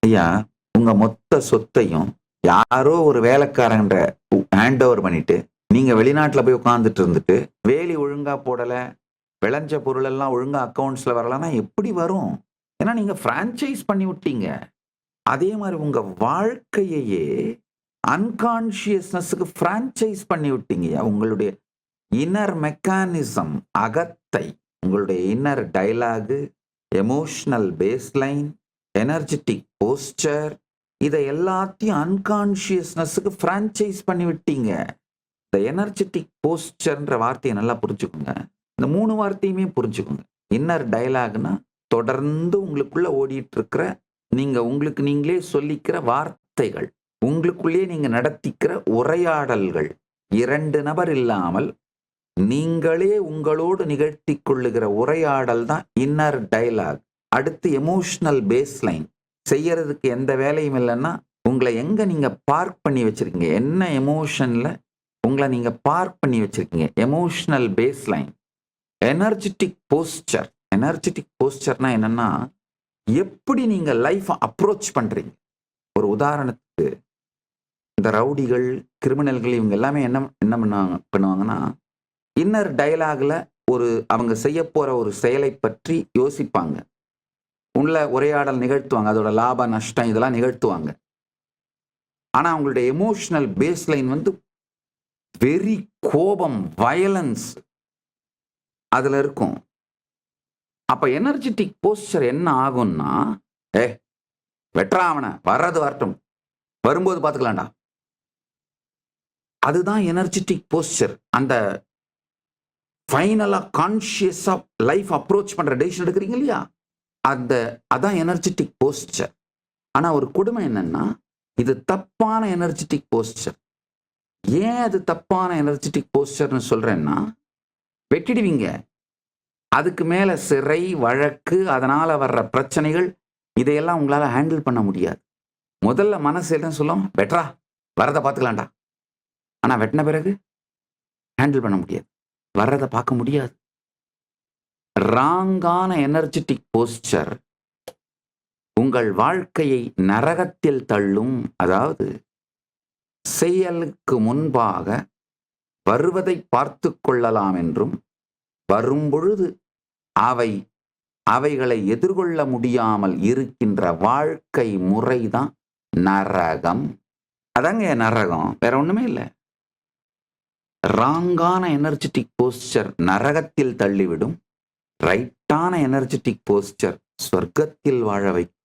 ஐயா, உங்க மொத்த சொத்தையும் யாரோ ஒரு வேலைக்காரன்ற ஹேண்ட் ஓவர் பண்ணிட்டு, நீங்க வெளிநாட்டுல போய் உட்கார்ந்துட்டு இருந்துட்டு, வேலி ஒழுங்கா போடல, விளைஞ்ச பொருள் எல்லாம் ஒழுங்கா அக்கவுண்ட்ஸ்ல வரலன்னா எப்படி வரும்? ஏன்னா நீங்க பிரான்சைஸ் பண்ணி விட்டீங்க. அதே மாரி உங்க வாழ்க்கையையே அன்கான்ஷியஸ்னஸ்க்கு பிரான்சைஸ் பண்ணி விட்டீங்கய்யா. உங்களுடைய இன்னர் மெக்கானிசம், அகத்தை, உங்களுடைய inner dialogue, emotional baseline, energetic poster, இதை எல்லாத்தையும் அன்கான்ஷியஸ்னஸ்க்கு பிரான்சைஸ் பண்ணி விட்டீங்க. இந்த எனர்ஜெட்டிக் போஸ்டர்ன்ற வார்த்தையை நல்லா புரிஞ்சுக்கோங்க. இந்த 3 வார்த்தையுமே புரிஞ்சுக்கோங்க. இன்னர் டயலாக்னா தொடர்ந்து உங்களுக்குள்ள ஓடிட்டு இருக்கிற, நீங்க உங்களுக்கு நீங்களே சொல்லிக்கிற வார்த்தைகள், உங்களுக்குள்ளேயே நீங்க நடத்திக்கிற உரையாடல்கள். 2 நபர் இல்லாமல் நீங்களே உங்களோடு நிகழ்த்தி கொள்ளுகிற உரையாடல் தான் இன்னர் டயலாக். அடுத்து எமோஷனல் பேஸ்லைன். செய்யறதுக்கு எந்த வேலையும் இல்லைன்னா உங்களை எங்க நீங்க பார்க் பண்ணி வச்சிருக்கீங்க, என்ன எமோஷன்ல உங்களை நீங்க பார்க் பண்ணி வச்சிருக்கீங்க, emotional baseline. Energetic poster. Energetic போஸ்டர்னா என்னன்னா, எப்படி நீங்க லைஃப் அப்ரோச் பண்றீங்க. ஒரு உதாரணத்துக்கு, இந்த ரவுடிகள், கிரிமினல்கள் இவங்க எல்லாமே என்ன பண்ணுவாங்கன்னா, இன்னர் டயலாக்ல அவங்க செய்ய போற ஒரு செயலை பற்றி யோசிப்பாங்க. உள்ள உரையாடல் நிகழ்த்துவாங்க. அதோட லாப நஷ்டம் இதெல்லாம் நிகழ்த்துவாங்க. ஆனா அவங்களுடைய எமோஷனல் பேஸ்லைன் வெறி, கோபம், வயலன்ஸ் அதுல இருக்கும். அப்ப எனர்ஜெட்டிக் போஸ்டர் என்ன ஆகும்னா, வெட்றா அவனை, வர்றது வரட்டும், வரும்போது பார்த்துக்கலாம்டா. அதுதான் எனர்ஜெட்டிக் போஸ்டர். அந்த ஃபைனலா கான்ஷியஸா லைஃப் அப்ரோச் பண்ற டெசிஷன் எடுக்கிறீங்க இல்லையா, அதான் எனர்ஜெட்டிக் போஸ்டர். ஆனா ஒரு கொடுமை என்னன்னா, இது தப்பான எனர்ஜெட்டிக் போஸ்டர். ஏன் அது தப்பான எனர்ஜெட்டிக் போஸ்டர்னு சொல்றேன்னா, வெட்டிடுவீங்க. அதுக்கு மேல சிறை, வழக்கு, அதனால வர்ற பிரச்சனைகள், இதையெல்லாம் உங்களால ஹேண்டில் பண்ண முடியாது. முதல்ல மனசு என்ன சொல்லும், வெட்றா, வரதை பார்த்துக்கலாம்டா. ஆனா வெட்டின பிறகு ஹேண்டில் பண்ண முடியாது, வர்றதை பார்க்க முடியாது. ராங்கான எனர்ஜெட்டிக் போஸ்டர் உங்கள் வாழ்க்கையை நரகத்தில் தள்ளும். அதாவது செயலுக்கு முன்பாக வருவதை பார்த்து கொள்ளலாம் என்றும், வரும்பொழுது அவைகளை எதிர்கொள்ள முடியாமல் இருக்கின்ற வாழ்க்கை முறைதான் நரகம். அதாங்க நரகம், வேற ஒண்ணுமே இல்லை. ராங்கான எனர்ஜெட்டிக் போஸ்டர் நரகத்தில் தள்ளிவிடும், ரைட்டான எனர்ஜெட்டிக் போஸ்டர் சொர்க்கத்தில் வாழ வைக்கும்.